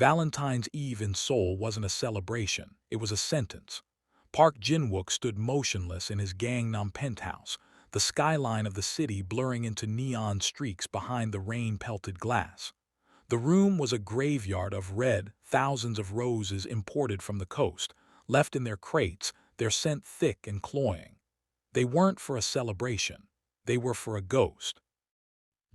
Valentine's Eve in Seoul wasn't a celebration, it was a sentence. Park Jin-Wook stood motionless in his Gangnam penthouse, the skyline of the city blurring into neon streaks behind the rain-pelted glass. The room was a graveyard of red, thousands of roses imported from the coast, left in their crates, their scent thick and cloying. They weren't for a celebration, they were for a ghost.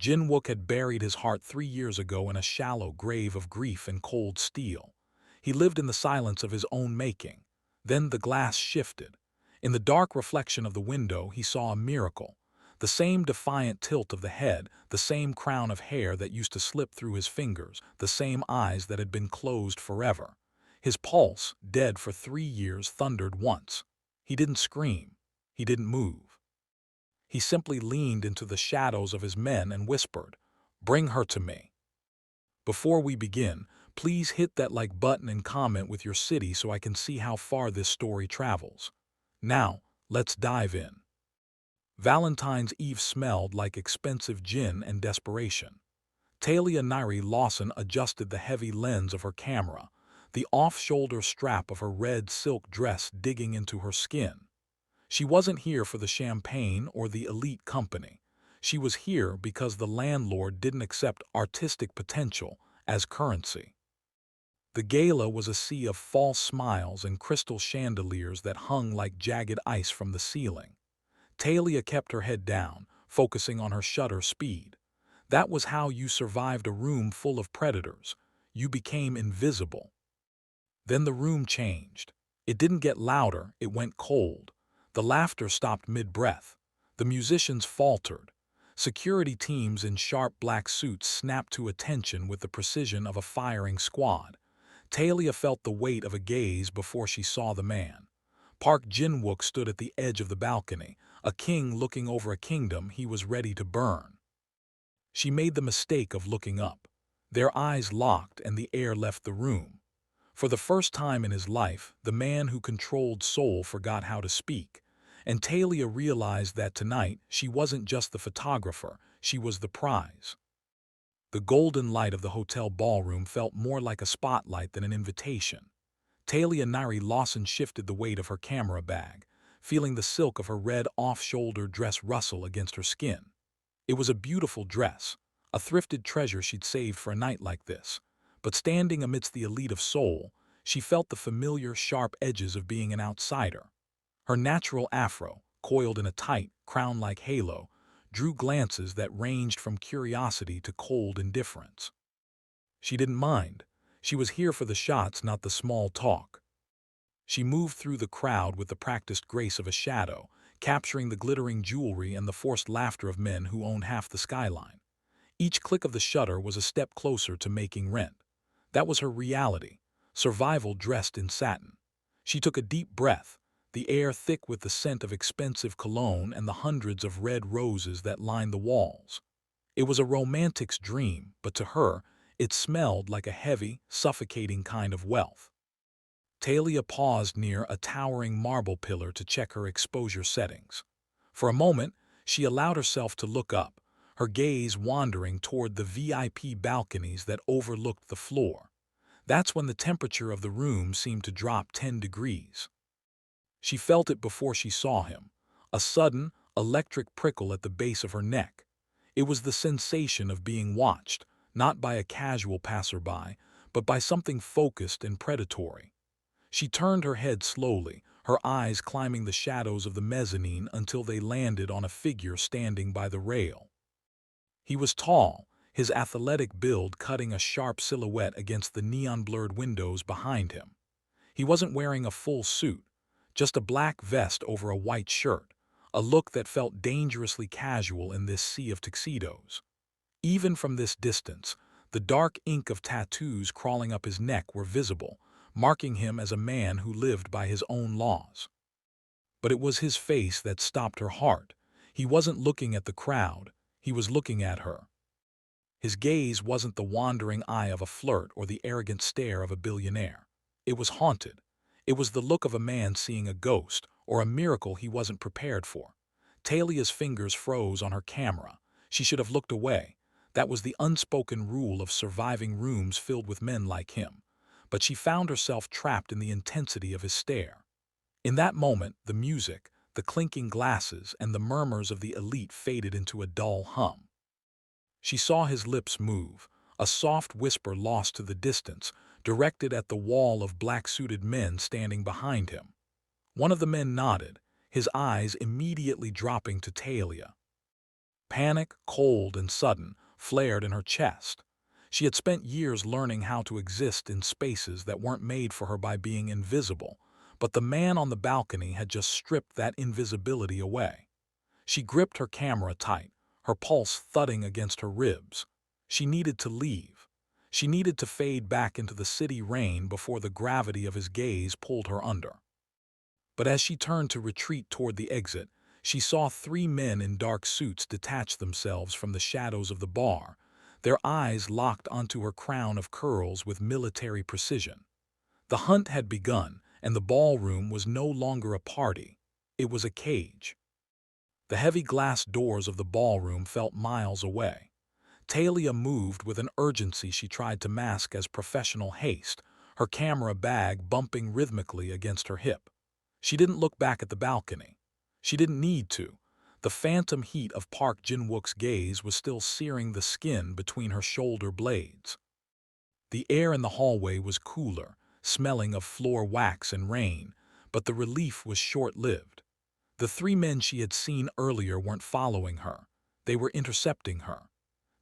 Jin-Wook had buried his heart 3 years ago in a shallow grave of grief and cold steel. He lived in the silence of his own making. Then the glass shifted. In the dark reflection of the window, he saw a miracle. The same defiant tilt of the head, the same crown of hair that used to slip through his fingers, the same eyes that had been closed forever. His pulse, dead for 3 years, thundered once. He didn't scream. He didn't move. He simply leaned into the shadows of his men and whispered, "Bring her to me." Before we begin, please hit that like button and comment with your city so I can see how far this story travels. Now, let's dive in. Valentine's Eve smelled like expensive gin and desperation. Talia Lawson adjusted the heavy lens of her camera, the off-shoulder strap of her red silk dress digging into her skin. She wasn't here for the champagne or the elite company. She was here because the landlord didn't accept artistic potential as currency. The gala was a sea of false smiles and crystal chandeliers that hung like jagged ice from the ceiling. Talia kept her head down, focusing on her shutter speed. That was how you survived a room full of predators. You became invisible. Then the room changed. It didn't get louder, it went cold. The laughter stopped mid-breath. The musicians faltered. Security teams in sharp black suits snapped to attention with the precision of a firing squad. Talia felt the weight of a gaze before she saw the man. Park Jin-Wook stood at the edge of the balcony, a king looking over a kingdom he was ready to burn. She made the mistake of looking up. Their eyes locked and the air left the room. For the first time in his life, the man who controlled Seoul forgot how to speak. And Talia realized that tonight she wasn't just the photographer, she was the prize. The golden light of the hotel ballroom felt more like a spotlight than an invitation. Talia Lawson shifted the weight of her camera bag, feeling the silk of her red off-shoulder dress rustle against her skin. It was a beautiful dress, a thrifted treasure she'd saved for a night like this. But standing amidst the elite of Seoul, she felt the familiar, sharp edges of being an outsider. Her natural afro, coiled in a tight, crown-like halo, drew glances that ranged from curiosity to cold indifference. She didn't mind. She was here for the shots, not the small talk. She moved through the crowd with the practiced grace of a shadow, capturing the glittering jewelry and the forced laughter of men who owned half the skyline. Each click of the shutter was a step closer to making rent. That was her reality, survival dressed in satin. She took a deep breath, the air thick with the scent of expensive cologne and the hundreds of red roses that lined the walls. It was a romantic's dream, but to her, it smelled like a heavy, suffocating kind of wealth. Talia paused near a towering marble pillar to check her exposure settings. For a moment, she allowed herself to look up, her gaze wandering toward the VIP balconies that overlooked the floor. That's when the temperature of the room seemed to drop 10 degrees. She felt it before she saw him, a sudden, electric prickle at the base of her neck. It was the sensation of being watched, not by a casual passerby, but by something focused and predatory. She turned her head slowly, her eyes climbing the shadows of the mezzanine until they landed on a figure standing by the rail. He was tall, his athletic build cutting a sharp silhouette against the neon-blurred windows behind him. He wasn't wearing a full suit, just a black vest over a white shirt, a look that felt dangerously casual in this sea of tuxedos. Even from this distance, the dark ink of tattoos crawling up his neck were visible, marking him as a man who lived by his own laws. But it was his face that stopped her heart. He wasn't looking at the crowd, he was looking at her. His gaze wasn't the wandering eye of a flirt or the arrogant stare of a billionaire. It was haunted. It was the look of a man seeing a ghost or a miracle he wasn't prepared for. Talia's fingers froze on her camera. She should have looked away. That was the unspoken rule of surviving rooms filled with men like him. But she found herself trapped in the intensity of his stare. In that moment, the music, the clinking glasses, and the murmurs of the elite faded into a dull hum. She saw his lips move, a soft whisper lost to the distance, directed at the wall of black-suited men standing behind him. One of the men nodded, his eyes immediately dropping to Talia. Panic, cold and sudden, flared in her chest. She had spent years learning how to exist in spaces that weren't made for her by being invisible, but the man on the balcony had just stripped that invisibility away. She gripped her camera tight, her pulse thudding against her ribs. She needed to leave. She needed to fade back into the city rain before the gravity of his gaze pulled her under. But as she turned to retreat toward the exit, she saw three men in dark suits detach themselves from the shadows of the bar, their eyes locked onto her crown of curls with military precision. The hunt had begun, and the ballroom was no longer a party. It was a cage. The heavy glass doors of the ballroom felt miles away. Talia moved with an urgency she tried to mask as professional haste, her camera bag bumping rhythmically against her hip. She didn't look back at the balcony. She didn't need to. The phantom heat of Park Jin-Wook's gaze was still searing the skin between her shoulder blades. The air in the hallway was cooler, smelling of floor wax and rain, but the relief was short-lived. The three men she had seen earlier weren't following her. They were intercepting her.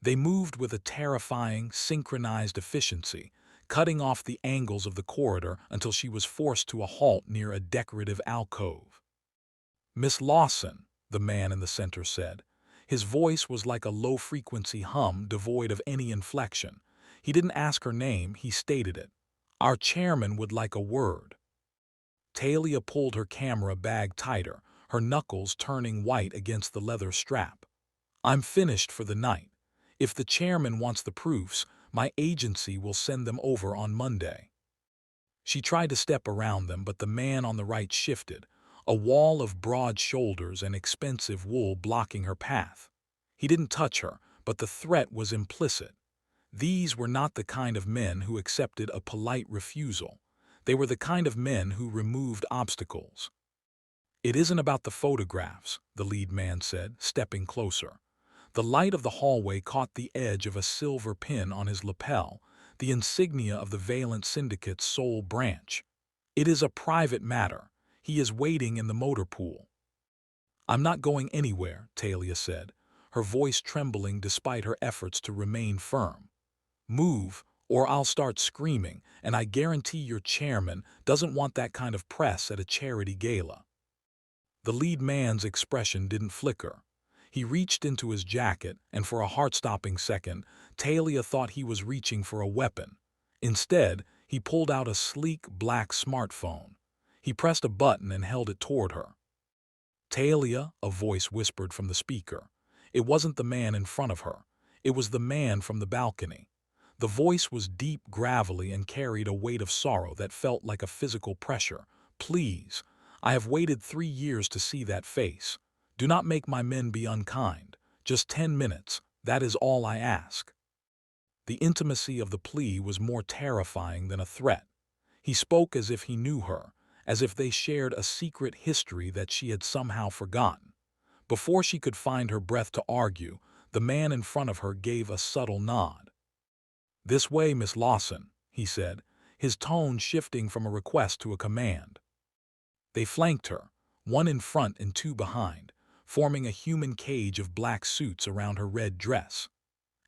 They moved with a terrifying, synchronized efficiency, cutting off the angles of the corridor until she was forced to a halt near a decorative alcove. "Miss Lawson," the man in the center said. His voice was like a low-frequency hum devoid of any inflection. He didn't ask her name, he stated it. "Our chairman would like a word." Talia pulled her camera bag tighter, her knuckles turning white against the leather strap. "I'm finished for the night. If the chairman wants the proofs, my agency will send them over on Monday." She tried to step around them, but the man on the right shifted, a wall of broad shoulders and expensive wool blocking her path. He didn't touch her, but the threat was implicit. These were not the kind of men who accepted a polite refusal. They were the kind of men who removed obstacles. "It isn't about the photographs," the lead man said, stepping closer. The light of the hallway caught the edge of a silver pin on his lapel, the insignia of the Valent Syndicate's sole branch. "It is a private matter. He is waiting in the motor pool." "I'm not going anywhere," Talia said, her voice trembling despite her efforts to remain firm. "Move, or I'll start screaming, and I guarantee your chairman doesn't want that kind of press at a charity gala." The lead man's expression didn't flicker. He reached into his jacket, and for a heart-stopping second, Talia thought he was reaching for a weapon. Instead, he pulled out a sleek black smartphone. He pressed a button and held it toward her. "Talia," a voice whispered from the speaker. It wasn't the man in front of her. It was the man from the balcony. The voice was deep, gravelly, and carried a weight of sorrow that felt like a physical pressure. "Please, I have waited 3 years to see that face. Do not make my men be unkind. Just 10 minutes, that is all I ask." The intimacy of the plea was more terrifying than a threat. He spoke as if he knew her, as if they shared a secret history that she had somehow forgotten. Before she could find her breath to argue, the man in front of her gave a subtle nod. "This way, Miss Lawson," he said, his tone shifting from a request to a command. They flanked her, one in front and two behind, forming a human cage of black suits around her red dress.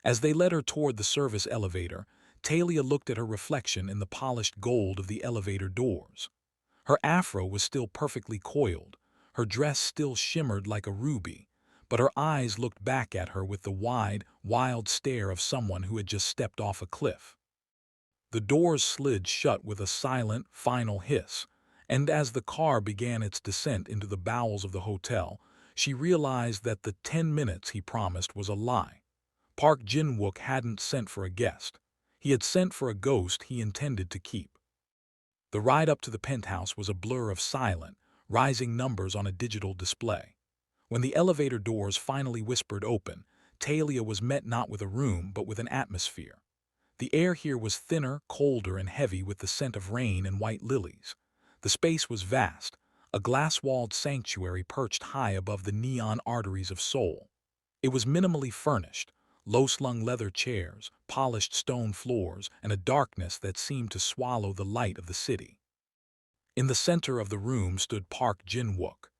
As they led her toward the service elevator, Talia looked at her reflection in the polished gold of the elevator doors. Her afro was still perfectly coiled, her dress still shimmered like a ruby, but her eyes looked back at her with the wide, wild stare of someone who had just stepped off a cliff. The doors slid shut with a silent, final hiss, and as the car began its descent into the bowels of the hotel, she realized that the 10 minutes he promised was a lie. Park Jin-Wook hadn't sent for a guest. He had sent for a ghost he intended to keep. The ride up to the penthouse was a blur of silent, rising numbers on a digital display. When the elevator doors finally whispered open, Talia was met not with a room but with an atmosphere. The air here was thinner, colder, and heavy with the scent of rain and white lilies. The space was vast, a glass-walled sanctuary perched high above the neon arteries of Seoul. It was minimally furnished, low-slung leather chairs, polished stone floors, and a darkness that seemed to swallow the light of the city. In the center of the room stood Park Jin-Wook.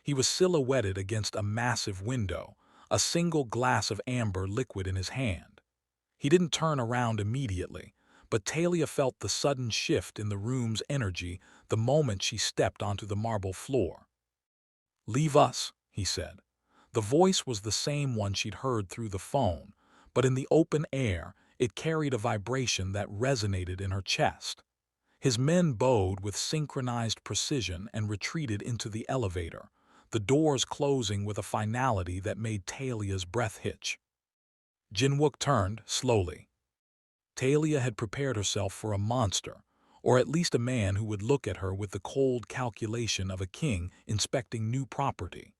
He was silhouetted against a massive window, a single glass of amber liquid in his hand. He didn't turn around immediately, but Talia felt the sudden shift in the room's energy the moment she stepped onto the marble floor. "Leave us," he said. The voice was the same one she'd heard through the phone, but in the open air, it carried a vibration that resonated in her chest. His men bowed with synchronized precision and retreated into the elevator, the doors closing with a finality that made Talia's breath hitch. Jin-Wook turned, slowly. Talia had prepared herself for a monster, or at least a man who would look at her with the cold calculation of a king inspecting new property.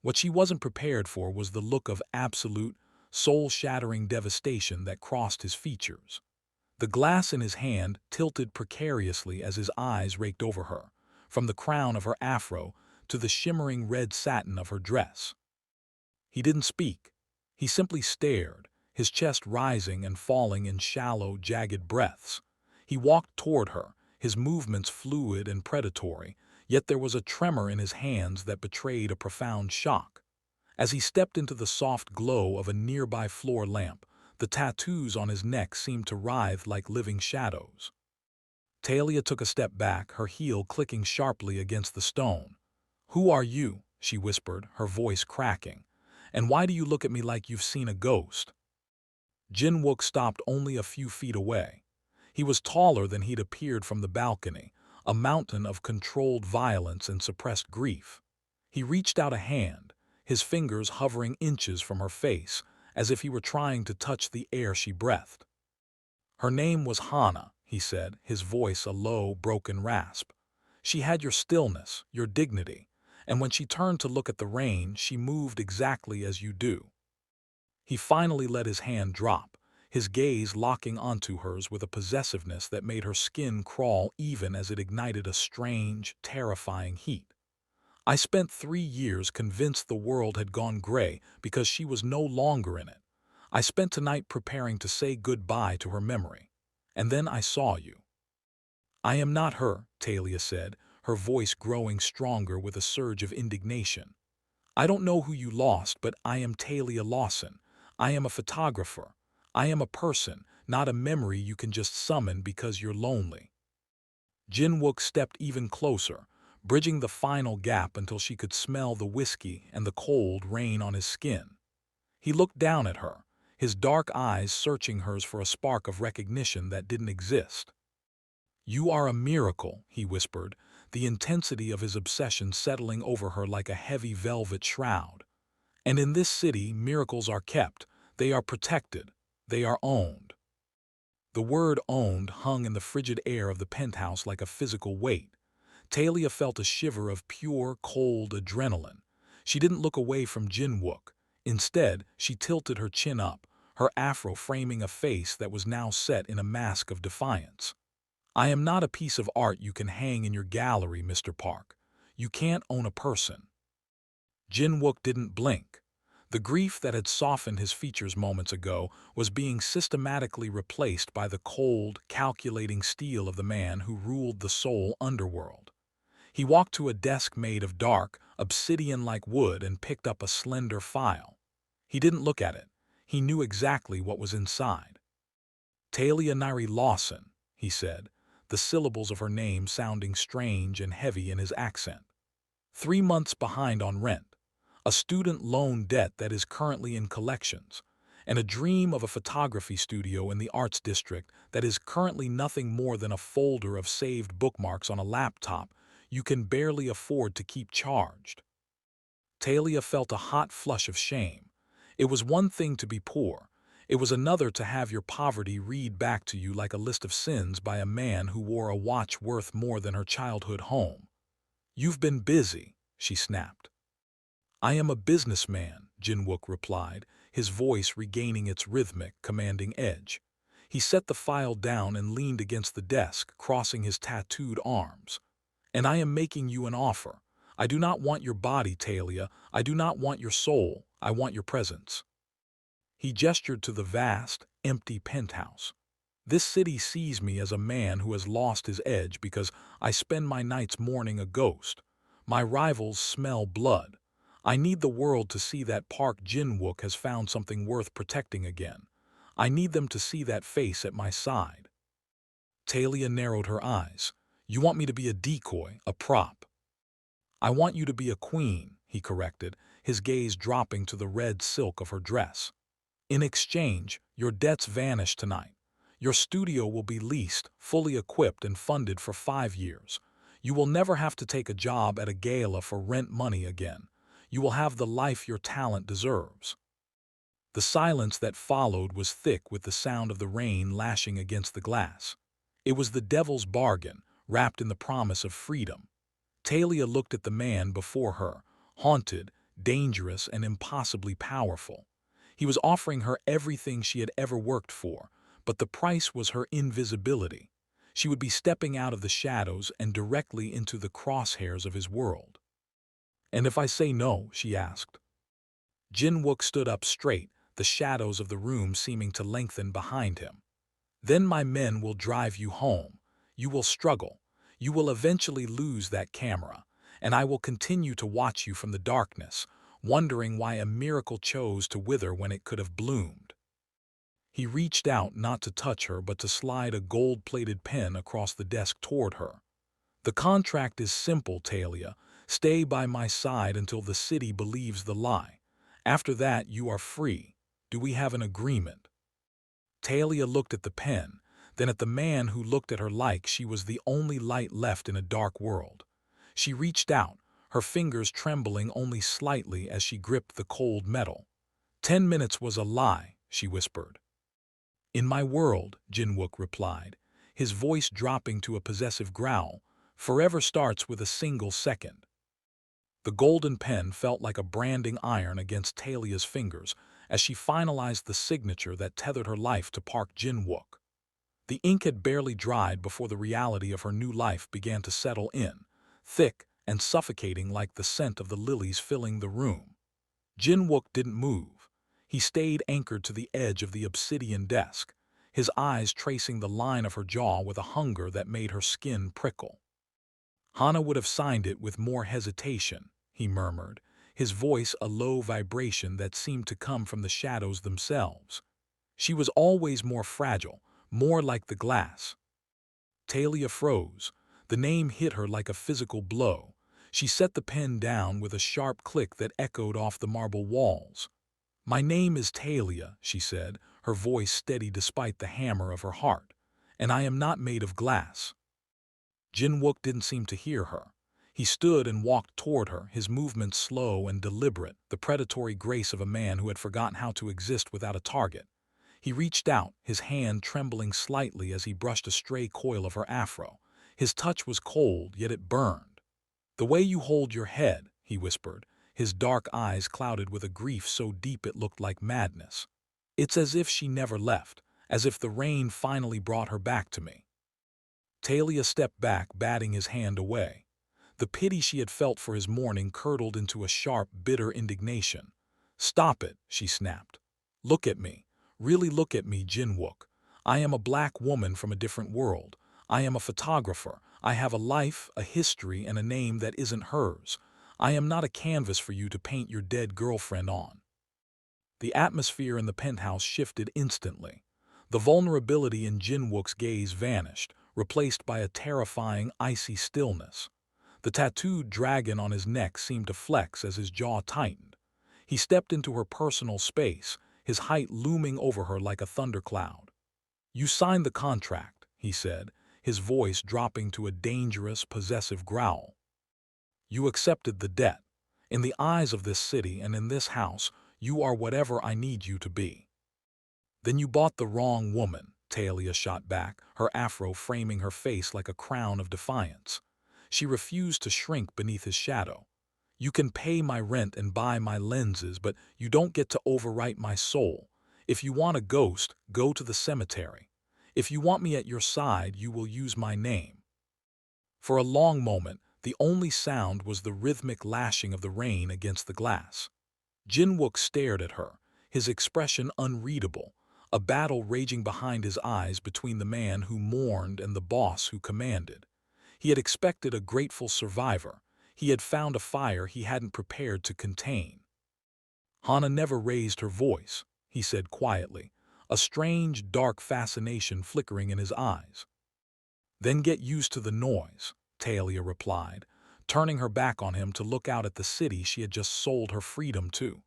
What she wasn't prepared for was the look of absolute, soul-shattering devastation that crossed his features. The glass in his hand tilted precariously as his eyes raked over her, from the crown of her afro to the shimmering red satin of her dress. He didn't speak. He simply stared, his chest rising and falling in shallow, jagged breaths. He walked toward her, his movements fluid and predatory, yet there was a tremor in his hands that betrayed a profound shock. As he stepped into the soft glow of a nearby floor lamp, the tattoos on his neck seemed to writhe like living shadows. Talia took a step back, her heel clicking sharply against the stone. "Who are you?" she whispered, her voice cracking. "And why do you look at me like you've seen a ghost?" Jin-Wook stopped only a few feet away. He was taller than he'd appeared from the balcony, a mountain of controlled violence and suppressed grief. He reached out a hand, his fingers hovering inches from her face, as if he were trying to touch the air she breathed. "Her name was Hana," he said, his voice a low, broken rasp. "She had your stillness, your dignity, and when she turned to look at the rain, she moved exactly as you do." He finally let his hand drop, his gaze locking onto hers with a possessiveness that made her skin crawl even as it ignited a strange, terrifying heat. "I spent 3 years convinced the world had gone gray because she was no longer in it. I spent tonight preparing to say goodbye to her memory. And then I saw you." "I am not her," Talia said, her voice growing stronger with a surge of indignation. "I don't know who you lost, but I am Talia Lawson. I am a photographer. I am a person, not a memory you can just summon because you're lonely." Jin-Wook stepped even closer, bridging the final gap until she could smell the whiskey and the cold rain on his skin. He looked down at her, his dark eyes searching hers for a spark of recognition that didn't exist. "You are a miracle," he whispered, the intensity of his obsession settling over her like a heavy velvet shroud. "And in this city, miracles are kept, they are protected, they are owned." The word owned hung in the frigid air of the penthouse like a physical weight. Talia felt a shiver of pure, cold adrenaline. She didn't look away from Jin-Wook. Instead, she tilted her chin up, her afro framing a face that was now set in a mask of defiance. "I am not a piece of art you can hang in your gallery, Mr. Park. You can't own a person." Jin-Wook didn't blink. The grief that had softened his features moments ago was being systematically replaced by the cold, calculating steel of the man who ruled the Seoul underworld. He walked to a desk made of dark, obsidian-like wood and picked up a slender file. He didn't look at it. He knew exactly what was inside. "Talia Nairi Lawson," he said, the syllables of her name sounding strange and heavy in his accent. 3 months behind on rent, a student loan debt that is currently in collections, and a dream of a photography studio in the arts district that is currently nothing more than a folder of saved bookmarks on a laptop you can barely afford to keep charged. Talia felt a hot flush of shame. It was one thing to be poor. It was another to have your poverty read back to you like a list of sins by a man who wore a watch worth more than her childhood home. "You've been busy," she snapped. "I am a businessman," Jin-Wook replied, his voice regaining its rhythmic, commanding edge. He set the file down and leaned against the desk, crossing his tattooed arms. "And I am making you an offer. I do not want your body, Talia. I do not want your soul. I want your presence." He gestured to the vast, empty penthouse. "This city sees me as a man who has lost his edge because I spend my nights mourning a ghost. My rivals smell blood. I need the world to see that Park Jin-Wook has found something worth protecting again. I need them to see that face at my side." Talia narrowed her eyes. "You want me to be a decoy, a prop?" "I want you to be a queen," he corrected, his gaze dropping to the red silk of her dress. "In exchange, your debts vanish tonight. Your studio will be leased, fully equipped and funded for 5 years. You will never have to take a job at a gala for rent money again. You will have the life your talent deserves." The silence that followed was thick with the sound of the rain lashing against the glass. It was the devil's bargain, wrapped in the promise of freedom. Talia looked at the man before her, haunted, dangerous, and impossibly powerful. He was offering her everything she had ever worked for, but the price was her invisibility. She would be stepping out of the shadows and directly into the crosshairs of his world. "And if I say no?" she asked. Jin-Wook stood up straight, the shadows of the room seeming to lengthen behind him. "Then my men will drive you home. You will struggle. You will eventually lose that camera, and I will continue to watch you from the darkness, wondering why a miracle chose to wither when it could have bloomed." He reached out not to touch her but to slide a gold-plated pen across the desk toward her. "The contract is simple, Talia. Stay by my side until the city believes the lie. After that, you are free. Do we have an agreement?" Talia looked at the pen, then at the man who looked at her like she was the only light left in a dark world. She reached out, her fingers trembling only slightly as she gripped the cold metal. "10 minutes was a lie," she whispered. "In my world," Jin-Wook replied, his voice dropping to a possessive growl, "forever starts with a single second." The golden pen felt like a branding iron against Talia's fingers as she finalized the signature that tethered her life to Park Jin-Wook. The ink had barely dried before the reality of her new life began to settle in, thick and suffocating like the scent of the lilies filling the room. Jin-Wook didn't move. He stayed anchored to the edge of the obsidian desk, his eyes tracing the line of her jaw with a hunger that made her skin prickle. "Hana would have signed it with more hesitation," he murmured, his voice a low vibration that seemed to come from the shadows themselves. "She was always more fragile, more like the glass." Talia froze. The name hit her like a physical blow. She set the pen down with a sharp click that echoed off the marble walls. "My name is Talia," she said, her voice steady despite the hammer of her heart, "and I am not made of glass." Jin-Wook didn't seem to hear her. He stood and walked toward her, his movements slow and deliberate, the predatory grace of a man who had forgotten how to exist without a target. He reached out, his hand trembling slightly as he brushed a stray coil of her afro. His touch was cold, yet it burned. "The way you hold your head," he whispered, his dark eyes clouded with a grief so deep it looked like madness. "It's as if she never left, as if the rain finally brought her back to me." Talia stepped back, batting his hand away. The pity she had felt for his mourning curdled into a sharp, bitter indignation. "Stop it," she snapped. "Look at me. Really look at me, Jin-Wook. I am a black woman from a different world. I am a photographer. I have a life, a history, and a name that isn't hers. I am not a canvas for you to paint your dead girlfriend on." The atmosphere in the penthouse shifted instantly. The vulnerability in Jin-Wook's gaze vanished, replaced by a terrifying, icy stillness. The tattooed dragon on his neck seemed to flex as his jaw tightened. He stepped into her personal space, his height looming over her like a thundercloud. "You signed the contract," he said, his voice dropping to a dangerous, possessive growl. "You accepted the debt. In the eyes of this city and in this house, you are whatever I need you to be." "Then you bought the wrong woman," Talia shot back, her afro framing her face like a crown of defiance. She refused to shrink beneath his shadow. You can pay my rent and buy my lenses, but you don't get to overwrite my soul. If you want a ghost, go to the cemetery. If you want me at your side, you will use my name." For a long moment, the only sound was the rhythmic lashing of the rain against the glass. Jin-Wook stared at her, his expression unreadable, a battle raging behind his eyes between the man who mourned and the boss who commanded. He had expected a grateful survivor. He had found a fire he hadn't prepared to contain. "Hana never raised her voice," he said quietly, a strange, dark fascination flickering in his eyes. "Then get used to the noise," Talia replied, turning her back on him to look out at the city she had just sold her freedom to.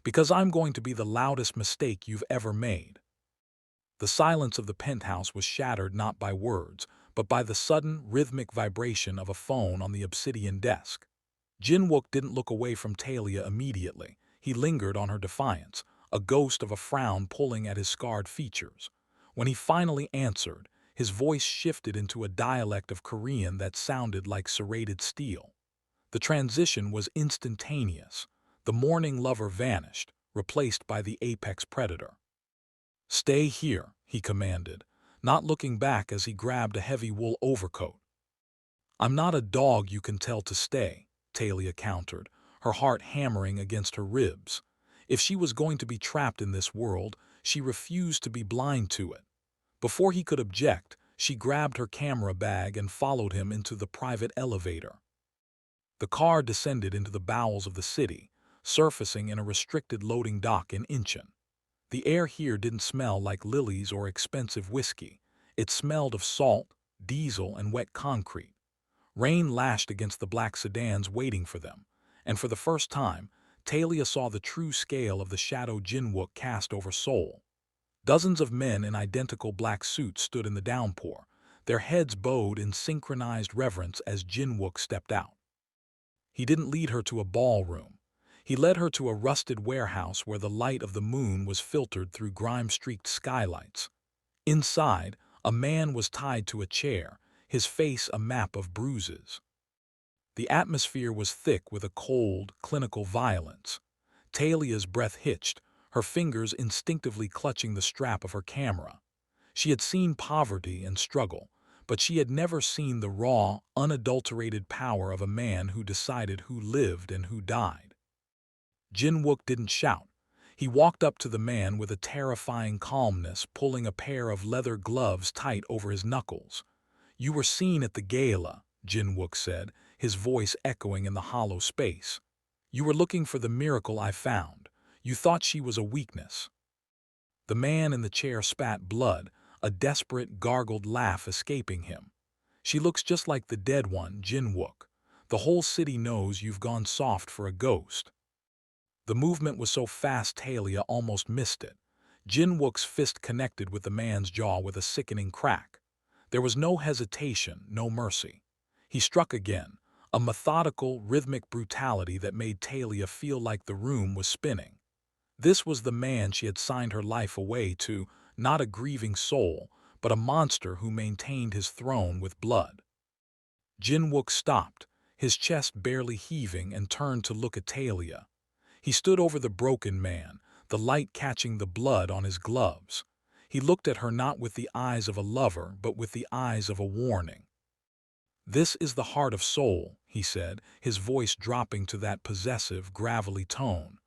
"Because I'm going to be the loudest mistake you've ever made." The silence of the penthouse was shattered not by words, but by the sudden, rhythmic vibration of a phone on the obsidian desk. Jin-Wook didn't look away from Talia immediately. He lingered on her defiance, a ghost of a frown pulling at his scarred features. When he finally answered, his voice shifted into a dialect of Korean that sounded like serrated steel. The transition was instantaneous. The mourning lover vanished, replaced by the apex predator. "Stay here," he commanded, not looking back as he grabbed a heavy wool overcoat. "I'm not a dog you can tell to stay," Talia countered, her heart hammering against her ribs. If she was going to be trapped in this world, she refused to be blind to it. Before he could object, she grabbed her camera bag and followed him into the private elevator. The car descended into the bowels of the city, surfacing in a restricted loading dock in Incheon. The air here didn't smell like lilies or expensive whiskey. It smelled of salt, diesel, and wet concrete. Rain lashed against the black sedans waiting for them, and for the first time, Talia saw the true scale of the shadow Jin-Wook cast over Seoul. Dozens of men in identical black suits stood in the downpour, their heads bowed in synchronized reverence as Jin-Wook stepped out. He didn't lead her to a ballroom. He led her to a rusted warehouse where the light of the moon was filtered through grime-streaked skylights. Inside, a man was tied to a chair, his face a map of bruises. The atmosphere was thick with a cold, clinical violence. Talia's breath hitched, her fingers instinctively clutching the strap of her camera. She had seen poverty and struggle, but she had never seen the raw, unadulterated power of a man who decided who lived and who died. Jin-Wook didn't shout. He walked up to the man with a terrifying calmness, pulling a pair of leather gloves tight over his knuckles. "You were seen at the gala," Jin-Wook said, his voice echoing in the hollow space. "You were looking for the miracle I found. You thought she was a weakness." The man in the chair spat blood, a desperate, gargled laugh escaping him. "She looks just like the dead one, Jin-Wook. The whole city knows you've gone soft for a ghost." The movement was so fast Talia almost missed it. Jin-Wook's fist connected with the man's jaw with a sickening crack. There was no hesitation, no mercy. He struck again, a methodical, rhythmic brutality that made Talia feel like the room was spinning. This was the man she had signed her life away to, not a grieving soul, but a monster who maintained his throne with blood. Jin-Wook stopped, his chest barely heaving, and turned to look at Talia. He stood over the broken man, the light catching the blood on his gloves. He looked at her not with the eyes of a lover, but with the eyes of a warning. "This is the heart of Seoul," he said, his voice dropping to that possessive, gravelly tone.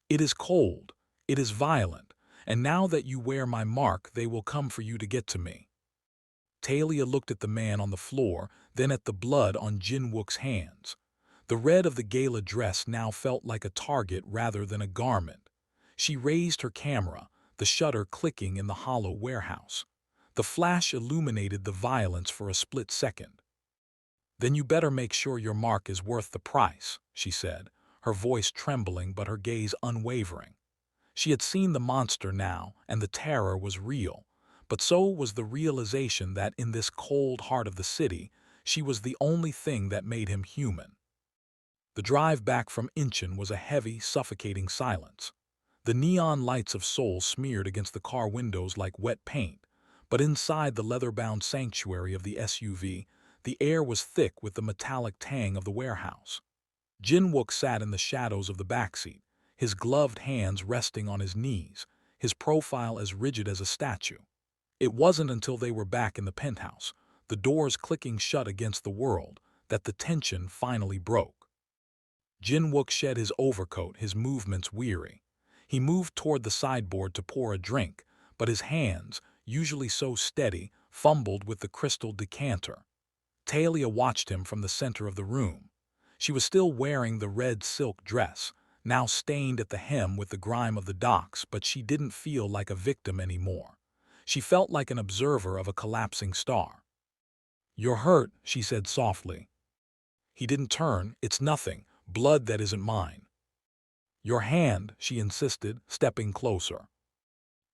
"It is cold, it is violent, and now that you wear my mark, they will come for you to get to me." Talia looked at the man on the floor, then at the blood on Jin-Wook's hands. The red of the gala dress now felt like a target rather than a garment. She raised her camera, the shutter clicking in the hollow warehouse. The flash illuminated the violence for a split second. "Then you better make sure your mark is worth the price," she said, her voice trembling but her gaze unwavering. She had seen the monster now, and the terror was real, but so was the realization that in this cold heart of the city, she was the only thing that made him human. The drive back from Incheon was a heavy, suffocating silence. The neon lights of Seoul smeared against the car windows like wet paint, but inside the leather-bound sanctuary of the SUV, the air was thick with the metallic tang of the warehouse. Jin-Wook sat in the shadows of the backseat, his gloved hands resting on his knees, his profile as rigid as a statue. It wasn't until they were back in the penthouse, the doors clicking shut against the world, that the tension finally broke. Jin-Wook shed his overcoat, his movements weary. He moved toward the sideboard to pour a drink, but his hands, usually so steady, fumbled with the crystal decanter. Talia watched him from the center of the room. She was still wearing the red silk dress, now stained at the hem with the grime of the docks, but she didn't feel like a victim anymore. She felt like an observer of a collapsing star. "You're hurt," she said softly. He didn't turn. "It's nothing. Blood that isn't mine." "Your hand," she insisted, stepping closer.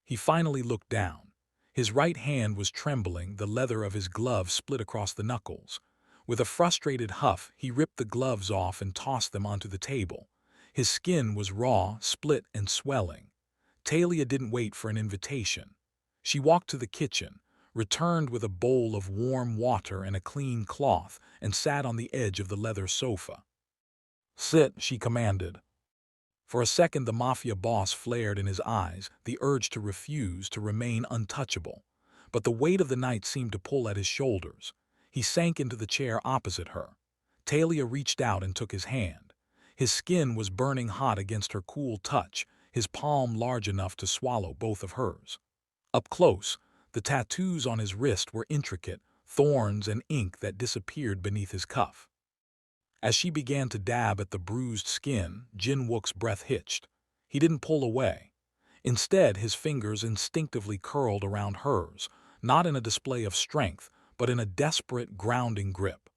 He finally looked down. His right hand was trembling, the leather of his glove split across the knuckles. With a frustrated huff, he ripped the gloves off and tossed them onto the table. His skin was raw, split, and swelling. Talia didn't wait for an invitation. She walked to the kitchen, returned with a bowl of warm water and a clean cloth, and sat on the edge of the leather sofa. "Sit," she commanded. For a second the mafia boss flared in his eyes, the urge to refuse, to remain untouchable. But the weight of the night seemed to pull at his shoulders. He sank into the chair opposite her. Talia reached out and took his hand. His skin was burning hot against her cool touch, his palm large enough to swallow both of hers. Up close, the tattoos on his wrist were intricate, thorns and ink that disappeared beneath his cuff. As she began to dab at the bruised skin, Jin-Wook's breath hitched. He didn't pull away. Instead, his fingers instinctively curled around hers, not in a display of strength, but in a desperate, grounding grip.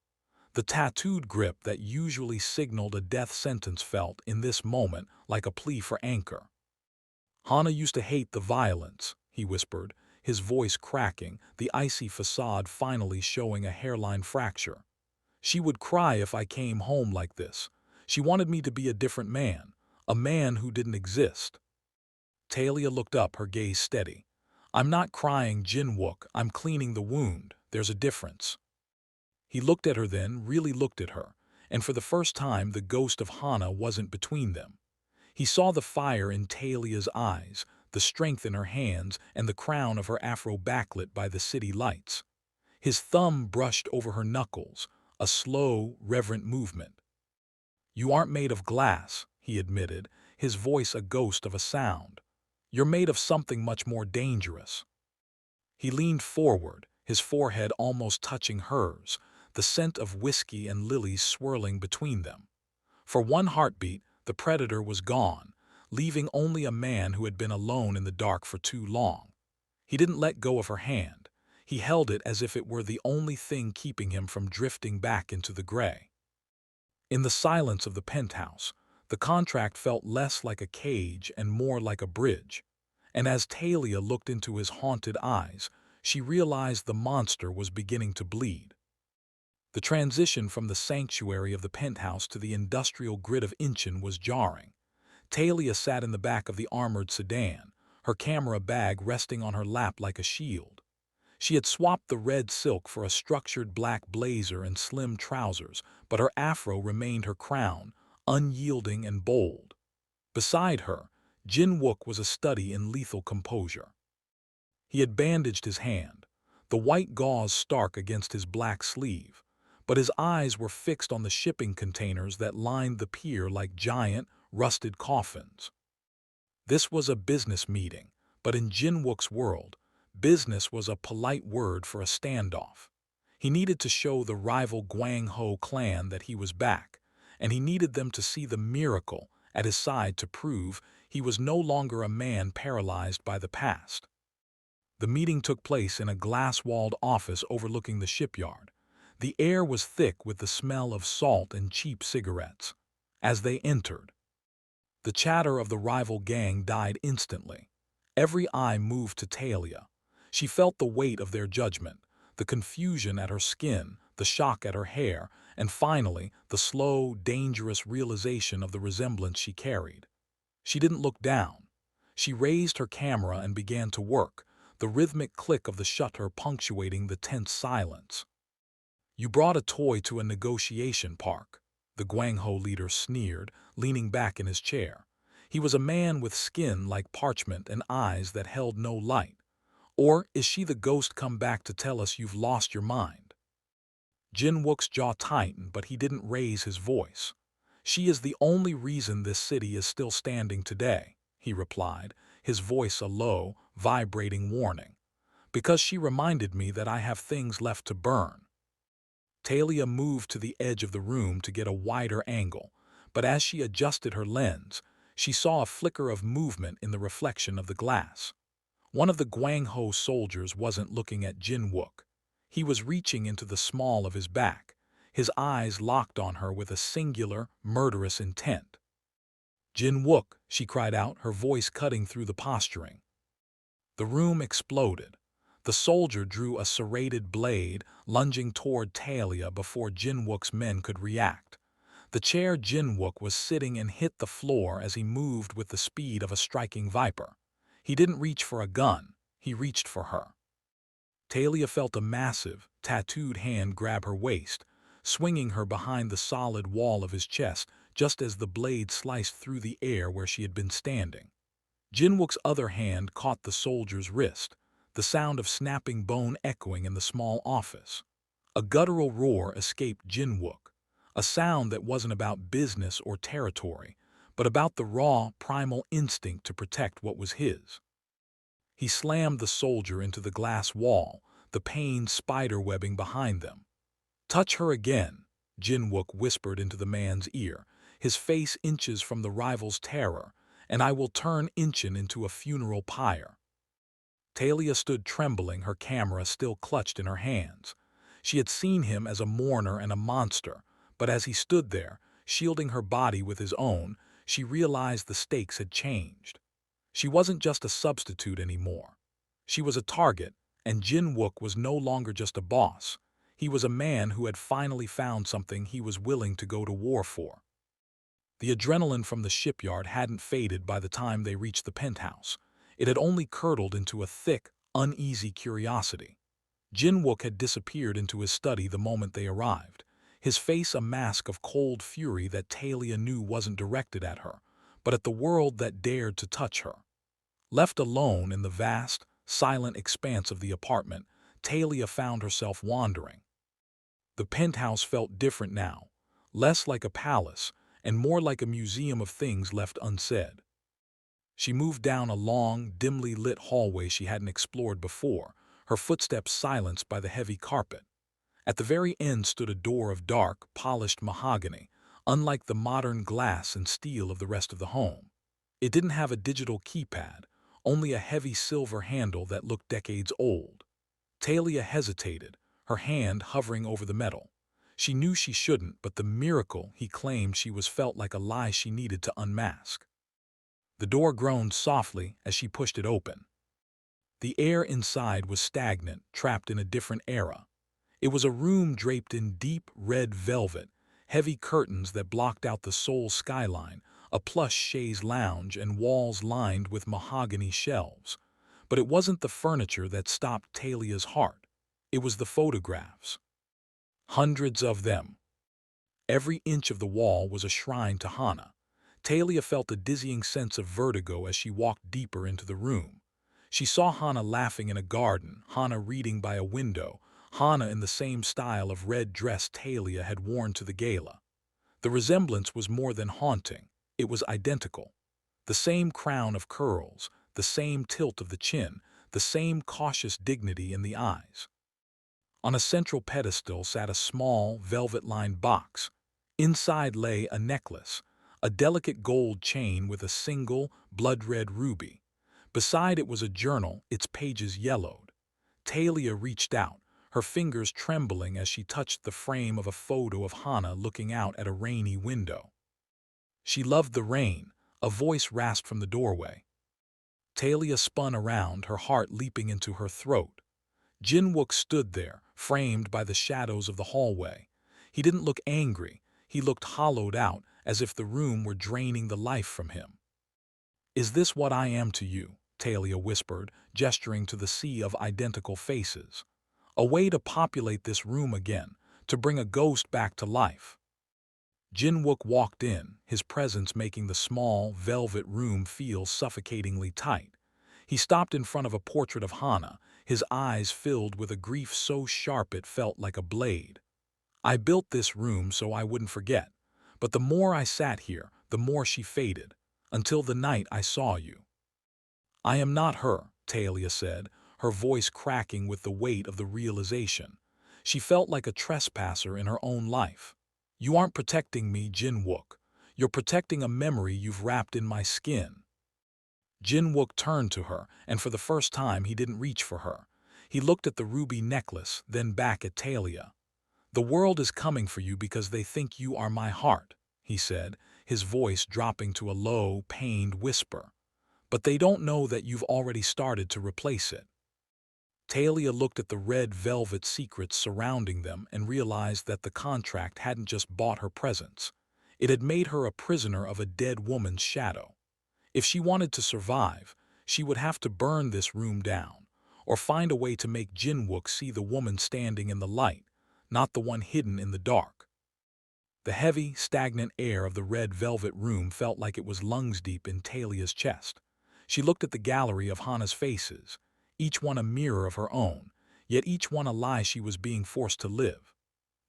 The tattooed grip that usually signaled a death sentence felt, in this moment, like a plea for anchor. "Hana used to hate the violence," he whispered, his voice cracking, the icy facade finally showing a hairline fracture. "She would cry if I came home like this. She wanted me to be a different man, a man who didn't exist." Talia looked up, her gaze steady. "I'm not crying, Jin-Wook. I'm cleaning the wound. There's a difference." He looked at her then, really looked at her, and for the first time the ghost of Hana wasn't between them. He saw the fire in Talia's eyes, the strength in her hands, and the crown of her afro backlit by the city lights. His thumb brushed over her knuckles, a slow, reverent movement. "You aren't made of glass," he admitted, his voice a ghost of a sound. "You're made of something much more dangerous." He leaned forward, his forehead almost touching hers, the scent of whiskey and lilies swirling between them. For one heartbeat, the predator was gone, leaving only a man who had been alone in the dark for too long. He didn't let go of her hand. He held it as if it were the only thing keeping him from drifting back into the gray. In the silence of the penthouse, the contract felt less like a cage and more like a bridge. And as Talia looked into his haunted eyes, she realized the monster was beginning to bleed. The transition from the sanctuary of the penthouse to the industrial grid of Incheon was jarring. Talia sat in the back of the armored sedan, her camera bag resting on her lap like a shield. She had swapped the red silk for a structured black blazer and slim trousers, but her afro remained her crown, unyielding and bold. Beside her, Jin-Wook was a study in lethal composure. He had bandaged his hand, the white gauze stark against his black sleeve, but his eyes were fixed on the shipping containers that lined the pier like giant, rusted coffins. This was a business meeting, but in Jin-Wook's world, business was a polite word for a standoff. He needed to show the rival Gwang-ho clan that he was back, and he needed them to see the miracle at his side to prove he was no longer a man paralyzed by the past. The meeting took place in a glass-walled office overlooking the shipyard. The air was thick with the smell of salt and cheap cigarettes. As they entered, the chatter of the rival gang died instantly. Every eye moved to Talia. She felt the weight of their judgment, the confusion at her skin, the shock at her hair, and finally, the slow, dangerous realization of the resemblance she carried. She didn't look down. She raised her camera and began to work, the rhythmic click of the shutter punctuating the tense silence. "You brought a toy to a negotiation park." the Guangho leader sneered, leaning back in his chair. He was a man with skin like parchment and eyes that held no light. Or is she the ghost come back to tell us you've lost your mind? Jin-Wook's jaw tightened, but he didn't raise his voice. She is the only reason this city is still standing today, he replied, his voice a low, vibrating warning. Because she reminded me that I have things left to burn. Talia moved to the edge of the room to get a wider angle, but as she adjusted her lens, she saw a flicker of movement in the reflection of the glass. One of the Guangho soldiers wasn't looking at Jin-Wook. He was reaching into the small of his back, his eyes locked on her with a singular, murderous intent. "Jin-Wook," she cried out, her voice cutting through the posturing. The room exploded. The soldier drew a serrated blade, lunging toward Talia before Jin-Wook's men could react. The chair Jin-Wook was sitting and hit the floor as he moved with the speed of a striking viper. He didn't reach for a gun, he reached for her. Talia felt a massive, tattooed hand grab her waist, swinging her behind the solid wall of his chest just as the blade sliced through the air where she had been standing. Jin-Wook's other hand caught the soldier's wrist, the sound of snapping bone echoing in the small office. A guttural roar escaped Jin-Wook, a sound that wasn't about business or territory, but about the raw, primal instinct to protect what was his. He slammed the soldier into the glass wall, the pained spider-webbing behind them. "Touch her again," Jin-Wook whispered into the man's ear, his face inches from the rival's terror, "and I will turn Inchin into a funeral pyre." Talia stood trembling, her camera still clutched in her hands. She had seen him as a mourner and a monster, but as he stood there, shielding her body with his own, she realized the stakes had changed. She wasn't just a substitute anymore. She was a target, and Jin-Wook was no longer just a boss. He was a man who had finally found something he was willing to go to war for. The adrenaline from the shipyard hadn't faded by the time they reached the penthouse. It had only curdled into a thick, uneasy curiosity. Jin-Wook had disappeared into his study the moment they arrived, his face a mask of cold fury that Talia knew wasn't directed at her, but at the world that dared to touch her. Left alone in the vast, silent expanse of the apartment, Talia found herself wandering. The penthouse felt different now, less like a palace and more like a museum of things left unsaid. She moved down a long, dimly lit hallway she hadn't explored before, her footsteps silenced by the heavy carpet. At the very end stood a door of dark, polished mahogany, unlike the modern glass and steel of the rest of the home. It didn't have a digital keypad, only a heavy silver handle that looked decades old. Talia hesitated, her hand hovering over the metal. She knew she shouldn't, but the miracle he claimed she was felt like a lie she needed to unmask. The door groaned softly as she pushed it open. The air inside was stagnant, trapped in a different era. It was a room draped in deep red velvet, heavy curtains that blocked out the Seoul skyline, a plush chaise lounge, and walls lined with mahogany shelves. But it wasn't the furniture that stopped Talia's heart. It was the photographs. Hundreds of them. Every inch of the wall was a shrine to Hana. Talia felt a dizzying sense of vertigo as she walked deeper into the room. She saw Hana laughing in a garden, Hana reading by a window, Hana in the same style of red dress Talia had worn to the gala. The resemblance was more than haunting. It was identical. The same crown of curls, the same tilt of the chin, the same cautious dignity in the eyes. On a central pedestal sat a small, velvet-lined box. Inside lay a necklace, a delicate gold chain with a single, blood-red ruby. Beside it was a journal, its pages yellowed. Talia reached out, her fingers trembling as she touched the frame of a photo of Hana looking out at a rainy window. She loved the rain, a voice rasped from the doorway. Talia spun around, her heart leaping into her throat. Jin-Wook stood there, framed by the shadows of the hallway. He didn't look angry, he looked hollowed out, as if the room were draining the life from him. "Is this what I am to you?" Talia whispered, gesturing to the sea of identical faces. "A way to populate this room again, to bring a ghost back to life." Jin-Wook walked in, his presence making the small, velvet room feel suffocatingly tight. He stopped in front of a portrait of Hana, his eyes filled with a grief so sharp it felt like a blade. "I built this room so I wouldn't forget, but the more I sat here, the more she faded, until the night I saw you." "I am not her," Talia said, her voice cracking with the weight of the realization. She felt like a trespasser in her own life. "You aren't protecting me, Jin-Wook. You're protecting a memory you've wrapped in my skin." Jin-Wook turned to her, and for the first time he didn't reach for her. He looked at the ruby necklace, then back at Talia. "The world is coming for you because they think you are my heart," he said, his voice dropping to a low, pained whisper. "But they don't know that you've already started to replace it." Talia looked at the red velvet secrets surrounding them and realized that the contract hadn't just bought her presence. It had made her a prisoner of a dead woman's shadow. If she wanted to survive, she would have to burn this room down, or find a way to make Jin-Wook see the woman standing in the light, not the one hidden in the dark. The heavy, stagnant air of the red velvet room felt like it was lungs deep in Talia's chest. She looked at the gallery of Hana's faces, each one a mirror of her own, yet each one a lie she was being forced to live.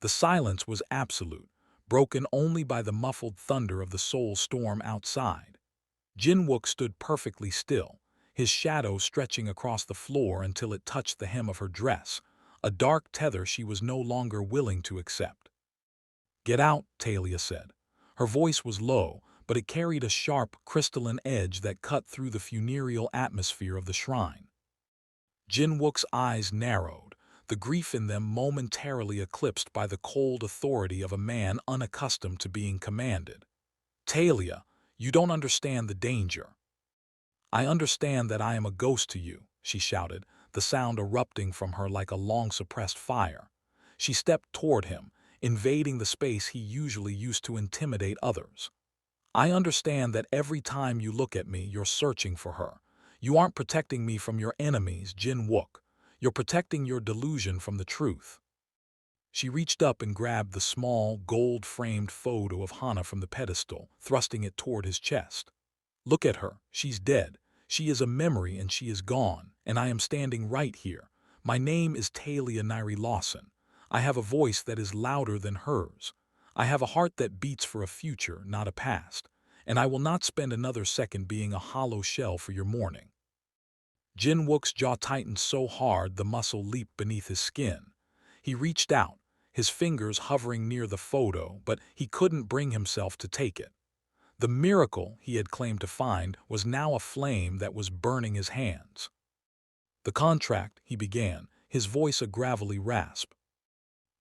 The silence was absolute, broken only by the muffled thunder of the soul storm outside. Jin-Wook stood perfectly still, his shadow stretching across the floor until it touched the hem of her dress, a dark tether she was no longer willing to accept. "Get out," Talia said. Her voice was low, but it carried a sharp, crystalline edge that cut through the funereal atmosphere of the shrine. Jin-Wook's eyes narrowed, the grief in them momentarily eclipsed by the cold authority of a man unaccustomed to being commanded. "Talia, you don't understand the danger." "I understand that I am a ghost to you," she shouted, the sound erupting from her like a long-suppressed fire. She stepped toward him, invading the space he usually used to intimidate others. "I understand that every time you look at me, you're searching for her. You aren't protecting me from your enemies, Jin-Wook. You're protecting your delusion from the truth." She reached up and grabbed the small, gold-framed photo of Hana from the pedestal, thrusting it toward his chest. "Look at her. She's dead. She is a memory and she is gone, and I am standing right here. My name is Talia Nairi Lawson. I have a voice that is louder than hers. I have a heart that beats for a future, not a past, and I will not spend another second being a hollow shell for your mourning." Jin-Wook's jaw tightened so hard the muscle leaped beneath his skin. He reached out, his fingers hovering near the photo, but he couldn't bring himself to take it. The miracle he had claimed to find was now a flame that was burning his hands. "The contract," he began, his voice a gravelly rasp.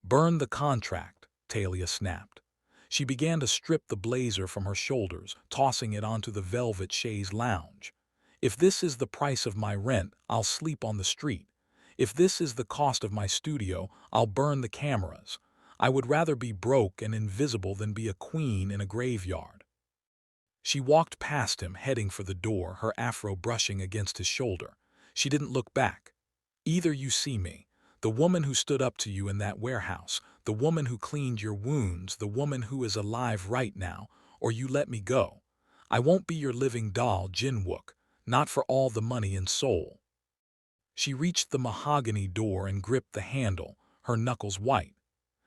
"Burn the contract," Talia snapped. She began to strip the blazer from her shoulders, tossing it onto the velvet chaise lounge. "If this is the price of my rent, I'll sleep on the street. If this is the cost of my studio, I'll burn the cameras. I would rather be broke and invisible than be a queen in a graveyard." She walked past him, heading for the door, her afro brushing against his shoulder. She didn't look back. "Either you see me, the woman who stood up to you in that warehouse, the woman who cleaned your wounds, the woman who is alive right now, or you let me go. I won't be your living doll, Jin-Wook, not for all the money in Seoul." She reached the mahogany door and gripped the handle, her knuckles white.